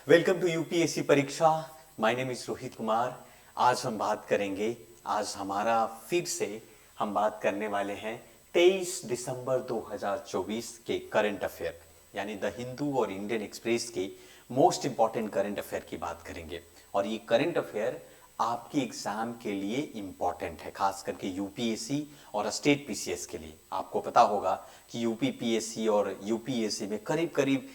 Welcome to UPSC परीक्षा। My name is Rohit Kumar. आज हम बात करेंगे, आज हमारा फिर से हम बात करने वाले हैं 23 दिसंबर 2024 के करंट अफेयर, यानी द हिंदू और इंडियन एक्सप्रेस के मोस्ट इंपॉर्टेंट करंट अफेयर की बात करेंगे। और ये करंट अफेयर आपके एग्जाम के लिए इंपॉर्टेंट है, खास करके यूपीएससी और स्टेट पीसीएस के लिए। आपको पता होगा कि यूपीपीएससी और यूपीएससी में करीब करीब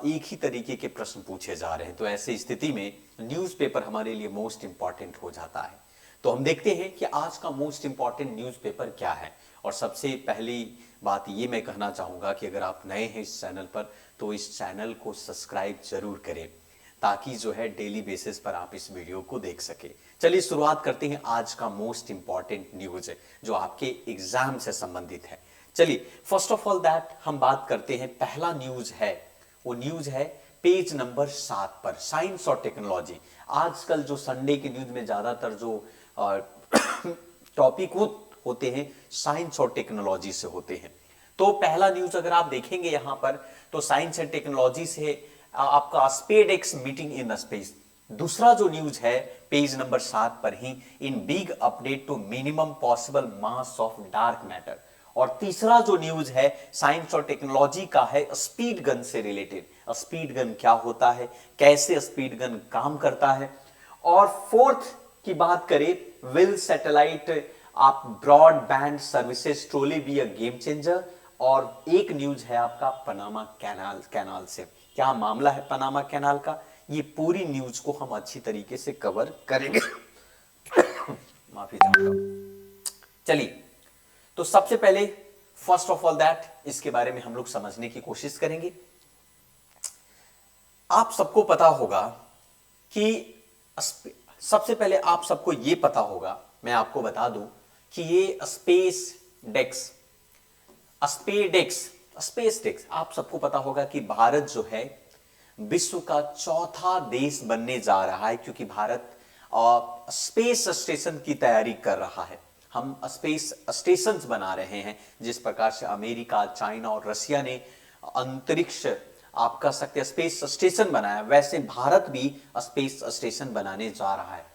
एक ही तरीके के प्रश्न पूछे जा रहे हैं, तो ऐसी स्थिति में न्यूज़पेपर हमारे लिए मोस्ट इंपॉर्टेंट हो जाता है। तो हम देखते हैं कि आज का मोस्ट इंपॉर्टेंट न्यूज़पेपर क्या है। और सबसे पहली बात ये मैं कहना चाहूँगा कि अगर आप नए हैं इस चैनल पर तो इस चैनल को सब्सक्राइब जरूर करें, ताकि जो है डेली बेसिस पर आप इस वीडियो को देख सके। चलिए शुरुआत करते हैं आज का मोस्ट इंपॉर्टेंट न्यूज जो आपके एग्जाम से संबंधित है। चलिए फर्स्ट ऑफ ऑल दैट हम बात करते हैं। पहला न्यूज है, वो न्यूज है पेज नंबर 7 पर, साइंस और टेक्नोलॉजी। आजकल जो संडे के न्यूज में ज्यादातर जो टॉपिक वो होते हैं साइंस और टेक्नोलॉजी से होते हैं। तो पहला न्यूज अगर आप देखेंगे यहां पर तो साइंस एंड टेक्नोलॉजी से आपका स्पेसएक्स मीटिंग इन स्पेस। दूसरा जो न्यूज है पेज नंबर 7 पर ही, in big update to minimum possible mass of dark matter. और तीसरा जो न्यूज है साइंस और टेक्नोलॉजी का है स्पीड गन से रिलेटेड। स्पीड गन क्या होता है, कैसे स्पीड गन काम करता है। और फोर्थ की बात करें, विल सैटेलाइट आप broadband services truly be a game changer. और एक न्यूज है आपका पनामा कैनाल से। क्या मामला है पनामा कैनाल का, ये पूरी न्यूज को हम अच्छी तरीके से कवर करेंगे। माफी चाहता हूं। चलिए तो सबसे पहले फर्स्ट ऑफ ऑल दैट इसके बारे में हम लोग समझने की कोशिश करेंगे। आप सबको पता होगा कि सबसे पहले आप सबको यह पता होगा, मैं आपको बता दूं कि ये स्पेस डेक्स आप सबको पता होगा कि भारत जो है विश्व का चौथा देश बनने जा रहा है, क्योंकि भारत स्पेस स्टेशन की तैयारी कर रहा है। हम स्पेस स्टेशन बना रहे हैं, जिस प्रकार से अमेरिका, चाइना और रशिया ने अंतरिक्ष आप कह सकते हैं स्पेस स्टेशन बनाया, वैसे भारत भी स्पेस स्टेशन बनाने जा रहा है।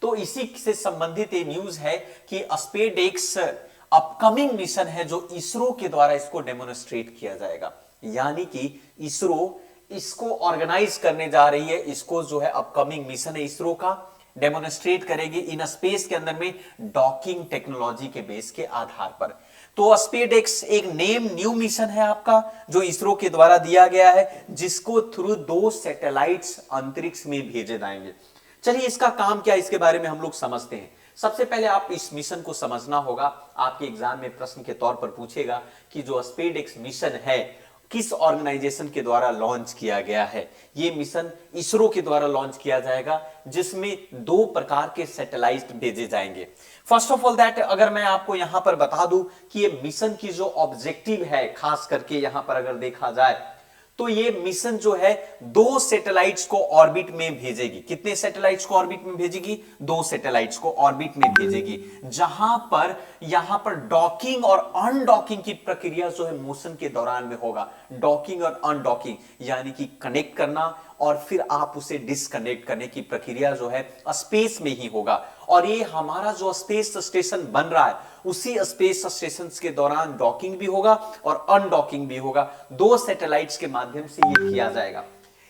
तो इसी से संबंधित ये न्यूज है कि स्पेसएक्स अपकमिंग मिशन है जो इसरो के द्वारा इसको डेमोन्स्ट्रेट किया जाएगा। यानी कि इसरो इसको ऑर्गेनाइज करने जा रही है, इसको जो है अपकमिंग मिशन है इसरो का, डेमोन्स्ट्रेट करेगी इन स्पेस के अंदर में डॉकिंग टेक्नोलॉजी के बेस के आधार पर। तो स्पेसएक्स एक न्यू मिशन है आपका जो इसरो के द्वारा दिया गया है, जिसको थ्रू 2 सैटेलाइट्स अंतरिक्ष में भेजे जाएंगे। चलिए इसका काम क्या है इसके बारे में हम लोग समझते हैं। सबसे पहले आप इस मिशन को समझना होगा। आपके एग्जाम में प्रश्न के तौर पर पूछेगा कि जो स्पेसएक्स मिशन है किस ऑर्गेनाइजेशन के द्वारा लॉन्च किया गया है। यह मिशन इसरो के द्वारा लॉन्च किया जाएगा, जिसमें 2 प्रकार के सैटेलाइट भेजे जाएंगे। फर्स्ट ऑफ ऑल दैट अगर मैं आपको यहां पर बता दूं कि ये मिशन की जो ऑब्जेक्टिव है, खास करके यहां पर अगर देखा जाए तो ये मिशन जो है 2 सैटेलाइट्स को ऑर्बिट में भेजेगी। कितने सैटेलाइट्स को ऑर्बिट में भेजेगी? 2 सैटेलाइट्स को ऑर्बिट में भेजेगी, जहां पर यहां पर डॉकिंग और अनडॉकिंग की प्रक्रिया जो है मोशन के दौरान में होगा। डॉकिंग और अनडॉकिंग यानी कि कनेक्ट करना और फिर आप उसे डिस्कनेक्ट करने की प्रक्रिया जो है स्पेस में ही होगा। और ये हमारा जो स्पेस स्टेशन बन रहा है उसी स्पेस स्टेशन के दौरान डॉकिंग भी होगा और अनडॉकिंग भी होगा। 2 सैटेलाइट्स के माध्यम से ये किया जाएगा।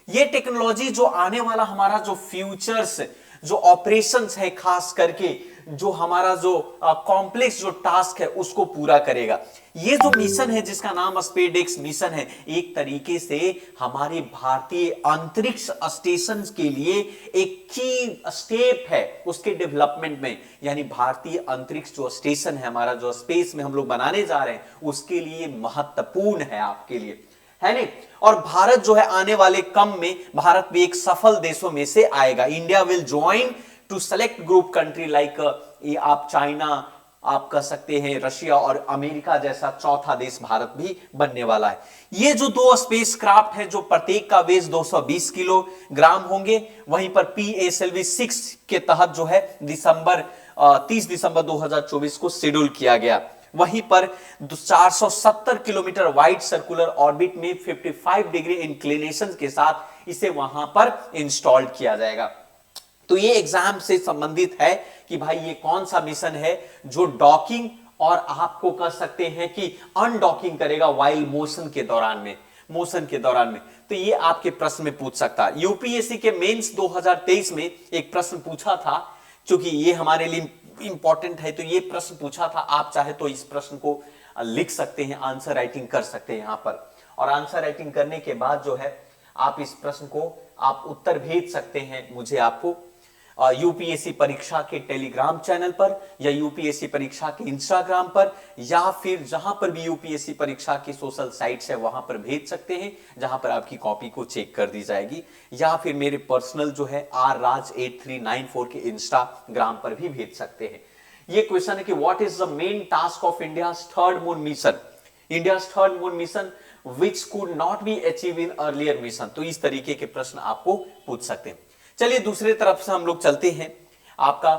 ये टेक्नोलॉजी जो आने वाला हमारा जो फ्यूचर्स जो ऑपरेशंस है, खास करके जो हमारा जो कॉम्प्लेक्स जो टास्क है उसको पूरा करेगा। ये जो मिशन है जिसका नाम स्पेसएक्स मिशन है, एक तरीके से हमारे भारतीय अंतरिक्ष स्टेशन के लिए एक की स्टेप है उसके डेवलपमेंट में। यानी भारतीय अंतरिक्ष जो स्टेशन है हमारा, जो स्पेस में हम लोग बनाने जा रहे हैं, उसके लिए महत्वपूर्ण है आपके लिए, है नहीं। और भारत जो है आने वाले कम में भारत भी एक सफल देशों में से आएगा। India will join to select group country like ये आप चाइना, आप कह सकते हैं रशिया और अमेरिका जैसा चौथा देश भारत भी बनने वाला है। ये जो 2 स्पेस क्राफ्ट है जो प्रत्येक का वेट 220 किलोग्राम होंगे, वहीं पर PSLV 6 के तहत जो है 30 दिसंबर 2024 को शेड्यूल किया गया। वहीं पर 470 किलोमीटर वाइड सर्कुलर ऑर्बिट में 55 डिग्री इंक्लिनेशन के साथ इसे वहां पर इंस्टॉल किया जाएगा। तो ये एग्जाम से संबंधित है कि भाई ये कौन सा मिशन है जो डॉकिंग और आपको कह सकते हैं कि अनडॉकिंग करेगा वाइल मोशन के दौरान में। तो ये आपके प्रश्न में पूछ सकता है। यूपीएससी के मेंस 2023 में एक प्रश्न पूछा था, क्योंकि ये हमारे लिए इंपॉर्टेंट है, तो ये प्रश्न पूछा था। आप चाहे तो इस प्रश्न को लिख सकते हैं, आंसर राइटिंग कर सकते हैं यहां पर, और आंसर राइटिंग करने के बाद जो है आप इस प्रश्न को आप उत्तर भेज सकते हैं मुझे, आपको यूपीएससी परीक्षा के टेलीग्राम चैनल पर या यूपीएससी परीक्षा के इंस्टाग्राम पर, या फिर जहां पर भी यूपीएससी परीक्षा की सोशल साइट्स है वहां पर भेज सकते हैं, जहां पर आपकी कॉपी को चेक कर दी जाएगी, या फिर मेरे पर्सनल जो है rraj8394 के इंस्टाग्राम पर भी भेज सकते हैं। ये क्वेश्चन है कि what is the main task of India's third moon mission, India's third moon mission which could not be achieve in earlier mission. तो इस तरीके के प्रश्न आपको पूछ सकते हैं। चलिए दूसरी तरफ से हम लोग चलते हैं, आपका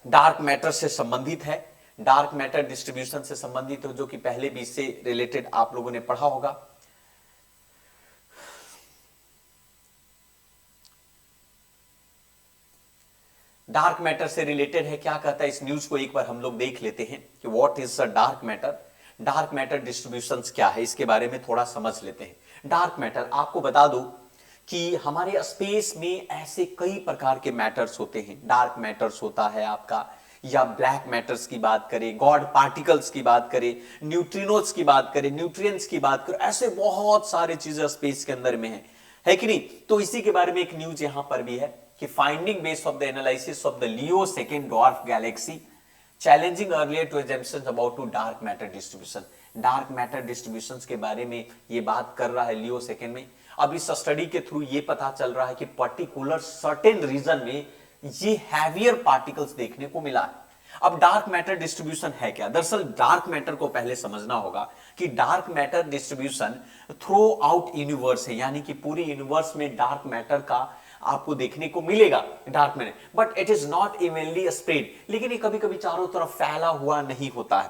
डार्क मैटर से संबंधित है, डार्क मैटर डिस्ट्रीब्यूशन से संबंधित हो, जो कि पहले भी इससे रिलेटेड आप लोगों ने पढ़ा होगा। डार्क मैटर से रिलेटेड है, क्या कहता है इस न्यूज को एक बार हम लोग देख लेते हैं कि what is the dark matter, dark matter distributions क्या है, इसके बारे में थोड़ा समझ लेते हैं। डार्क मैटर, आपको बता दूं कि हमारे स्पेस में ऐसे कई प्रकार के मैटर्स होते हैं। डार्क मैटर्स होता है आपका, या ब्लैक मैटर्स की बात करें, गॉड पार्टिकल्स की बात करें, न्यूट्रिनोज की बात करें, न्यूट्रिएंट्स की बात करें, ऐसे बहुत सारे चीजें स्पेस के अंदर में है कि नहीं। तो इसी के बारे में एक न्यूज यहां पर भी है कि finding base of the analysis of the Leo second dwarf galaxy challenging earlier to assumptions about to dark matter distribution. Dark matter distribution के बारे में ये बात कर रहा है लियो सेकेंड में। अब इस स्टडी के थ्रू ये पता चल रहा है कि पर्टिकुलर सर्टेन रीजन में ये हैवियर पार्टिकल्स देखने को मिला है। अब डार्क मैटर डिस्ट्रीब्यूशन है क्या? दरअसल डार्क मैटर को पहले समझना होगा कि dark matter distribution through out universe है, यानी कि पूरी यूनिवर्स में डार्क मैटर का आपको देखने को मिलेगा, dark matter, but it is not evenly spread, लेकिन ये कभी कभी चारों तरफ फैला हुआ नहीं होता है।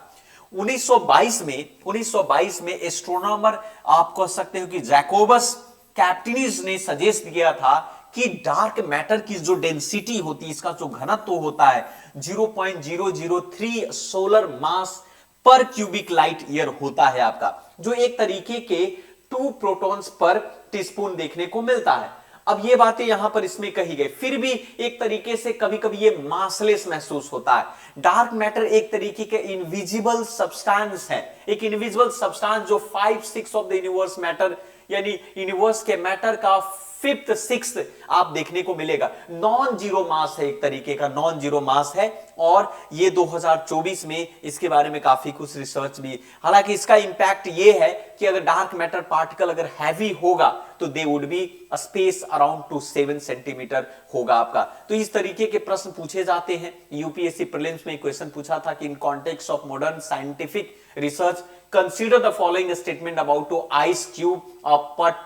1922 में एस्ट्रोनॉमर आप कह सकते हो कि जैकोबस कैप्टिनिस ने सजेस्ट किया था कि डार्क मैटर की जो डेंसिटी होती है, इसका जो घनत्व होता है 0.003 सोलर मास पर क्यूबिक लाइट ईयर होता है आपका, जो एक तरीके के 2 प्रोटॉन्स पर टीस्पून देखने को मिलता है। अब ये बातें यहां पर इसमें कही गई, फिर भी एक तरीके से कभी कभी ये मासलेस महसूस होता है। डार्क मैटर एक तरीके के इनविजिबल सब्सटेंस है, एक इनविजिबल सब्सटेंस जो 5/6 ऑफ द यूनिवर्स मैटर, यानी यूनिवर्स के मैटर का 5th 6th आप देखने को मिलेगा। नॉन जीरो मास है, एक तरीके का नॉन जीरो मास है, और ये 2024 में इसके बारे में काफी कुछ रिसर्च भी। हालांकि इसका इंपैक्ट ये है कि अगर डार्क मैटर पार्टिकल अगर हैवी होगा तो they would be space around two 7 centimetre होगा आपका। तो इस तरीके के प्रश्न पूछे जाते हैं। यूपीएससी प्रीलिम्स में क्वेश्चन पूछा था कि in context of modern scientific research consider the following statement about to ice cube, a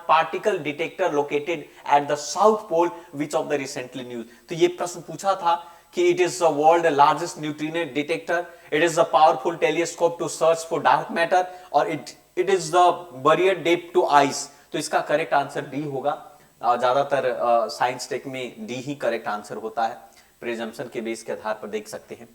particle detector located at the south pole, which of the recently news। तो ये प्रश्न पूछा था कि it is the world largest neutrino detector, it is a powerful telescope to search for dark matter, और it is the barrier depth to ice। तो इसका correct answer D होगा। ज्यादातर साइंस टेक में डी ही करेक्ट आंसर होता है, presumption के base के आधार पर देख सकते हैं।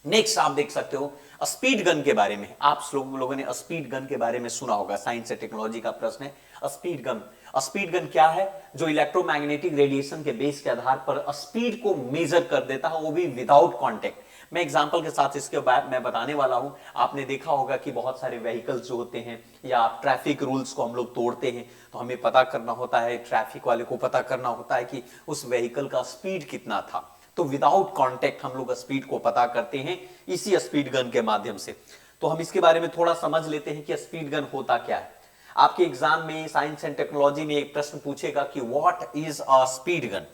नेक्स्ट आप देख सकते हो स्पीड गन के बारे में। आप लोगों ने स्पीड गन के बारे में सुना होगा, साइंस एंड टेक्नोलॉजी का प्रश्न है। स्पीड गन, स्पीड गन क्या है? जो इलेक्ट्रोमैग्नेटिक रेडिएशन के बेस के आधार पर स्पीड को मेजर कर देता है, वो भी विदाउट कांटेक्ट। मैं एग्जांपल के साथ इसके बाद मैं बताने वाला हूं। आपने देखा होगा कि बहुत सारे व्हीकल्स जो होते हैं, या ट्रैफिक रूल्स को हम लोग तोड़ते हैं, तो हमें पता करना होता है, ट्रैफिक वाले को पता करना होता है कि उस व्हीकल का स्पीड कितना था। तो विदाउट कांटेक्ट हम लोग स्पीड को पता करते हैं इसी स्पीड गन के माध्यम से। तो हम इसके बारे में थोड़ा समझ लेते हैं कि स्पीड गन होता क्या है। आपके एग्जाम में साइंस एंड टेक्नोलॉजी में एक प्रश्न पूछेगा कि what is a speed gun,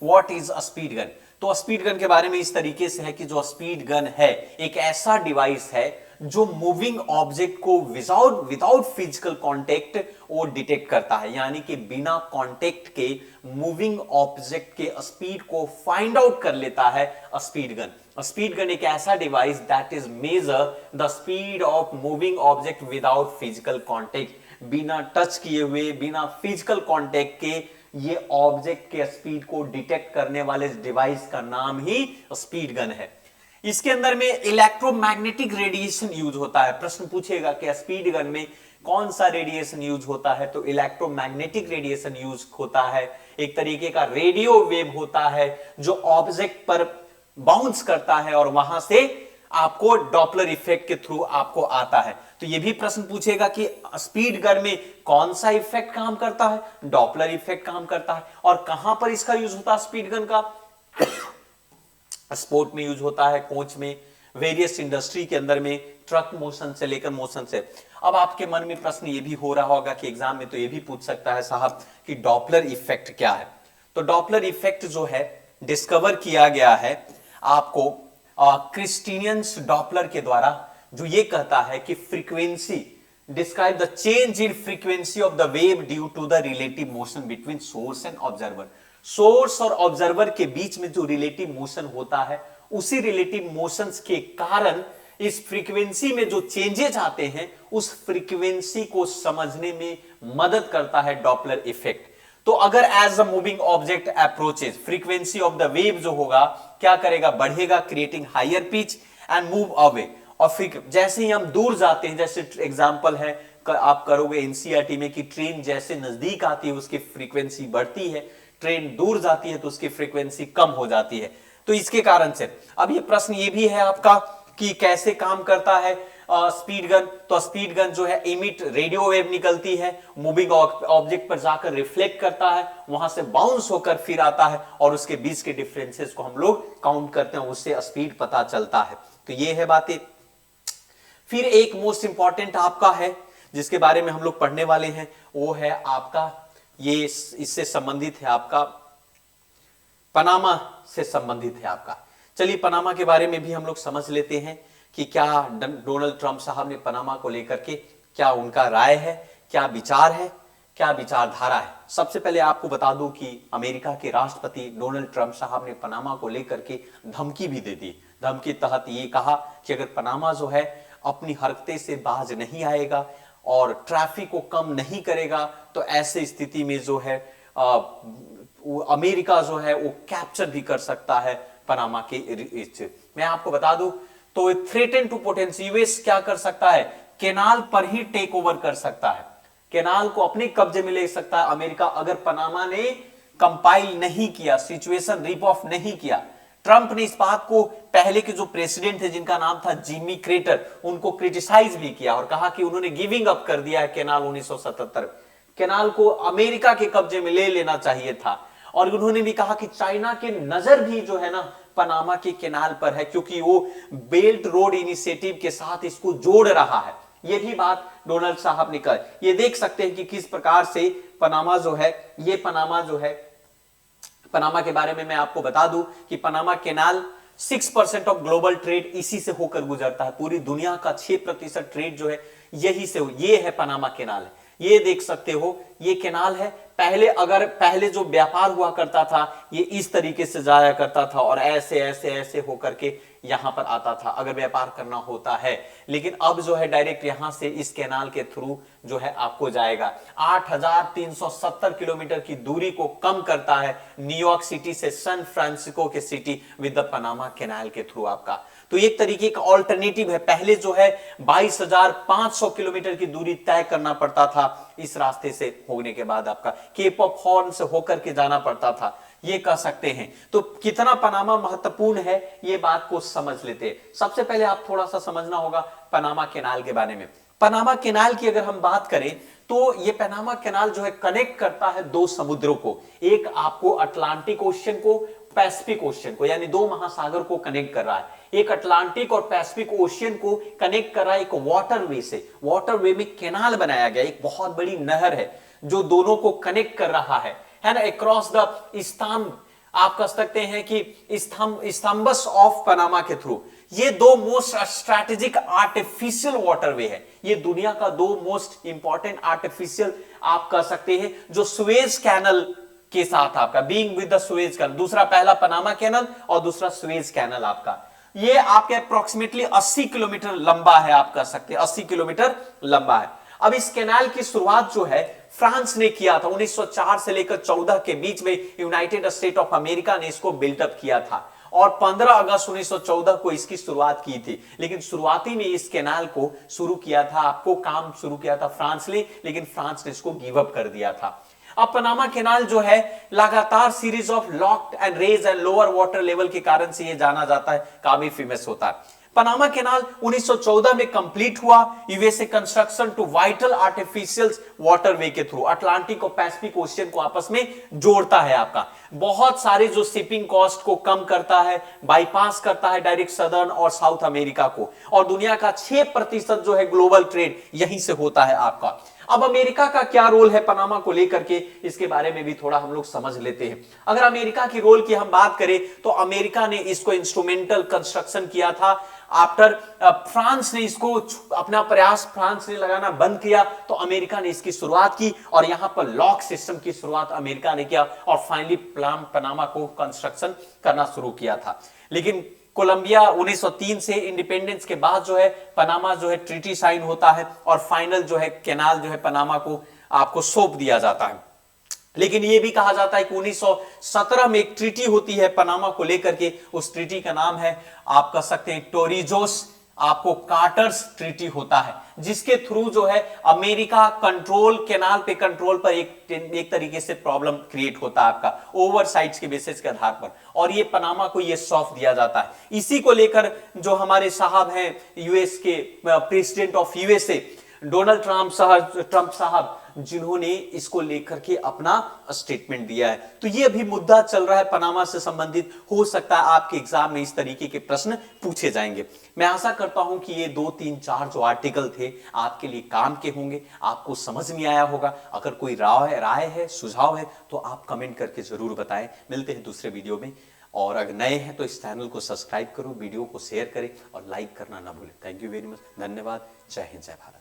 what is a speed gun. तो स्पीड गन के बारे में इस तरीके से है कि जो स्पीड गन है एक ऐसा डिवाइस है जो मूविंग ऑब्जेक्ट को विदाउट फिजिकल कांटेक्ट वो डिटेक्ट करता है, यानी कि बिना कांटेक्ट के मूविंग ऑब्जेक्ट के स्पीड को फाइंड आउट कर लेता है स्पीड गन। स्पीड गन एक ऐसा device that is measure the speed of moving object without physical contact. बिना टच किए हुए, बिना फिजिकल कांटेक्ट के ये ऑब्जेक्ट के स्पीड को डिटेक्ट करने वाले डिवाइस का नाम ही स्पीड गन है। इसके अंदर में इलेक्ट्रोमैग्नेटिक रेडिएशन यूज होता है। प्रश्न पूछेगा कि स्पीड गन में कौन सा रेडिएशन यूज होता है, तो इलेक्ट्रोमैग्नेटिक रेडिएशन यूज होता है। एक तरीके का रेडियो वेव होता है जो ऑब्जेक्ट पर बाउंस करता है और वहां से आपको डॉपलर इफेक्ट के थ्रू आपको आता है। तो यह भी प्रश्न पूछेगा कि स्पीड गन में कौन सा इफेक्ट काम करता है, डॉपलर इफेक्ट काम करता है। और कहां पर इसका यूज होता है स्पीड गन का? स्पोर्ट में यूज होता है, कोच में, वेरियस इंडस्ट्री के अंदर में, ट्रक मोशन से लेकर मोशन से। अब आपके मन में प्रश्न ये भी हो रहा होगा कि एग्जाम में तो ये भी पूछ सकता है साहब कि डॉपलर इफेक्ट क्या है। तो डॉपलर इफेक्ट जो है डिस्कवर किया गया है आपको क्रिस्टियंस डॉपलर के द्वारा, जो ये कहता है कि frequency describe the change in frequency of the wave due to the relative motion between source and observer. Source और ऑब्जर्वर के बीच में जो रिलेटिव मोशन होता है, उसी रिलेटिव मोशंस के कारण इस फ्रीक्वेंसी में जो चेंजेस आते हैं, उस फ्रीक्वेंसी को समझने में मदद करता है डॉपलर इफेक्ट। तो अगर as a moving object approaches, frequency of the wave जो होगा क्या करेगा, बढ़ेगा, creating higher pitch and move away. और फिर जैसे ही हम दूर जाते हैं, जैसे एग्जांपल है आप करोगे एनसीईआरटी में कि ट्रेन जैसे नजदीक आती है उसकी फ्रीक्वेंसी बढ़ती है, ट्रेन दूर जाती है तो उसकी फ्रीक्वेंसी कम हो जाती है। तो इसके कारण से अब ये प्रश्न ये भी है आपका कि कैसे काम करता है स्पीड गन। तो स्पीड गन जो है इमिट रेडियो वेव निकलती है, मूविंग ऑब्जेक्ट पर जाकर रिफ्लेक्ट करता है, वहां से बाउंस होकर फिर आता है और उसके बीच के डिफरेंसेस को हम लोग काउंट करते हैं, उससे स्पीड पता चलता है। तो ये है बातें। फिर एक मोस्ट इंपॉर्टेंट आपका है जिसके बारे में हम लोग पढ़ने वाले हैं, वो है आपका, ये इससे संबंधित है आपका, पनामा से संबंधित है आपका। चलिए पनामा के बारे में भी हम लोग समझ लेते हैं कि क्या डोनाल्ड ट्रंप साहब ने पनामा को लेकर के क्या उनका राय है, क्या विचार है, क्या विचारधारा है। सबसे पहले आपको बता दूं कि अमेरिका के राष्ट्रपति डोनाल्ड ट्रंप साहब ने पनामा को लेकर के धमकी भी दे दी। धमकी तहत ये कहा कि अगर पनामा जो है अपनी हरकतें से बाज नहीं आएगा और ट्रैफिक को कम नहीं करेगा, तो ऐसे स्थिति में जो है अमेरिका जो है वो कैप्चर भी कर सकता है पनामा के। मैं आपको बता दूं तो थ्रेटन टू पोटेंस, यूएस क्या कर सकता है, केनाल पर ही टेक ओवर कर सकता है, केनाल को अपने कब्जे में ले सकता है अमेरिका, अगर पनामा ने कंपाइल नहीं किया, सिचुएशन रिप ऑफ नहीं किया। ट्रंप ने इस बात को पहले के जो प्रेसिडेंट थे जिनका नाम था जिमी क्रेटर, उनको क्रिटिसाइज भी किया और कहा कि उन्होंने गिविंग अप कर दिया है केनाल 1977। केनाल को अमेरिका के कब्जे में ले लेना चाहिए था। और उन्होंने भी कहा कि चाइना के नजर भी जो है ना पनामा के केनाल पर है, क्योंकि वो बेल्ट रोड इनिशिएटिव के साथ इसको जोड़ रहा है। ये भी बात डोनाल्ड साहब ने कही। ये देख सकते हैं कि किस प्रकार से पनामा जो है, ये पनामा जो है, पनामा के बारे में मैं आपको बता दूं कि Panama canal 6% of global trade इसी से होकर गुजरता है। पूरी दुनिया का 6% ट्रेड जो है यही से, ये है पनामा केनाल है। ये देख सकते हो ये केनाल है। पहले जो व्यापार हुआ करता था ये इस तरीके से जाया करता था और ऐसे ऐसे ऐसे होकर के यहां पर आता था अगर व्यापार करना होता है। लेकिन अब जो है डायरेक्ट यहां से इस केनाल के थ्रू जो है आपको जाएगा। 8,370 किलोमीटर की दूरी को कम करता है न्यूयॉर्क सिटी से सैन फ्रांसिस्को के city with the Panama canal के थ्रू आपका। तो एक तरीके का ऑल्टरनेटिव है। पहले जो है 22,500 किलोमीटर की दूरी तय करना पड़ता था इस रास्ते से होने के बाद आपका केप ऑफ हॉर्न से होकर के जाना पड़ता था, ये कह सकते हैं। तो कितना पनामा महत्वपूर्ण है ये बात को समझ लेते हैं। सबसे पहले आप थोड़ा सा समझना होगा पनामा कैनाल के बारे में। पनामा कैनाल की अगर हम बात करें तो ये पनामा कैनाल जो है कनेक्ट करता है दो समुद्रों को, एक आपको अटलांटिक ओशियन को, पैसिफिक ओशियन को, यानी दो महासागर को कनेक्ट कर रहा है। एक अटलांटिक और पैसिफिक ओशियन को कनेक्ट कर रहा है एक वाटरवे से। वाटरवे में कैनाल बनाया गया, एक बहुत बड़ी नहर है जो दोनों को कनेक्ट कर रहा है ना, अक्रॉस द स्तंभ आप कह सकते हैं कि स्तंभस ऑफ पनामा के थ्रू। ये दो मोस्ट स्ट्रैटेजिक आर्टिफिशियल वाटरवे है। ये दुनिया का दो मोस्ट इंपॉर्टेंट आर्टिफिशियल आप कह सकते हैं जो सुएज कैनल के साथ आपका being with the Suez canal, दूसरा पहला पनामा कैनल और दूसरा सुएज कैनल आपका। ये आपके अप्रोक्सीमेटली 80 किलोमीटर लंबा है, आप कह सकते हैं 80 किलोमीटर लंबा है। अब इस कैनाल की शुरुआत जो है फ्रांस ने किया था। 1904 से लेकर 14 के बीच में यूनाइटेड स्टेट ऑफ अमेरिका ने इसको बिल्टअप किया था और 15 अगस्त 1914 को इसकी शुरुआत की थी। लेकिन शुरुआती में इस कैनाल को शुरू किया था, आपको काम शुरू किया था फ्रांस ने, लेकिन फ्रांस ने इसको गिव अप कर दिया था। अब पनामा कैनाल जो है लगातार series of locked and raise and lower water level के कारण से ये जाना जाता है, काफी फेमस होता है। पनामा कैनाल 1914 में कंप्लीट हुआ। USA construction to vital artificial waterway के थ्रू अटलांटिक और पैसिफिक ओशियन को आपस में जोड़ता है। आपका बहुत सारे जो शिपिंग कॉस्ट को कम करता है, बाईपास करता है डायरेक्ट सदर्न और साउथ अमेरिका को, और दुनिया का 6% जो है ग्लोबल ट्रेड यहीं से होता है आपका। अब अमेरिका का क्या रोल है पनामा को लेकर के, इसके बारे में भी थोड़ा हम लोग समझ लेते हैं। अगर अमेरिका की रोल की हम बात करें तो अमेरिका ने इसको इंस्ट्रूमेंटल कंस्ट्रक्शन किया था। आफ्टर फ्रांस ने इसको अपना प्रयास फ्रांस ने लगाना बंद किया तो अमेरिका ने इसकी शुरुआत की और यहां पर लॉक सिस्टम की शुरुआत अमेरिका ने किया और फाइनली पनामा को कंस्ट्रक्शन करना शुरू किया था। लेकिन कोलंबिया 1903 से इंडिपेंडेंस के बाद जो है पनामा जो है ट्रीटी साइन होता है और फाइनल जो है कैनाल जो है पनामा को आपको सौंप दिया जाता है। लेकिन यह भी कहा जाता है कि 1917 में एक ट्रीटी होती है पनामा को लेकर के, उस ट्रीटी का नाम है आप कह सकते हैं टोरिजोस आपको कार्टर्स ट्रीटी होता है, जिसके थ्रू जो है अमेरिका कंट्रोल कैनाल पे कंट्रोल पर एक तरीके से प्रॉब्लम क्रिएट होता है आपका ओवरसाइट्स के बेसिस के आधार पर, और ये पनामा को ये सौंप दिया जाता है। इसी को लेकर जो हमारे साहब हैं यूएस के president of USA Donald Trump साहब, जिन्होंने इसको लेकर के अपना स्टेटमेंट दिया है। तो ये अभी मुद्दा चल रहा है पनामा से संबंधित। हो सकता है आपके एग्जाम में इस तरीके के प्रश्न पूछे जाएंगे। मैं आशा करता हूं कि ये 2, 3, 4 जो आर्टिकल थे आपके लिए काम के होंगे, आपको समझ में आया होगा। अगर कोई राय है, सुझाव है तो आप कमेंट करके जरूर बताएं। मिलते हैं दूसरे वीडियो में, और अगर नए हैं तो इस चैनल को सब्सक्राइब करो, वीडियो को शेयर करें और लाइक करना ना भूलें। थैंक यू वेरी मच, धन्यवाद। जय हिंद, जय भारत।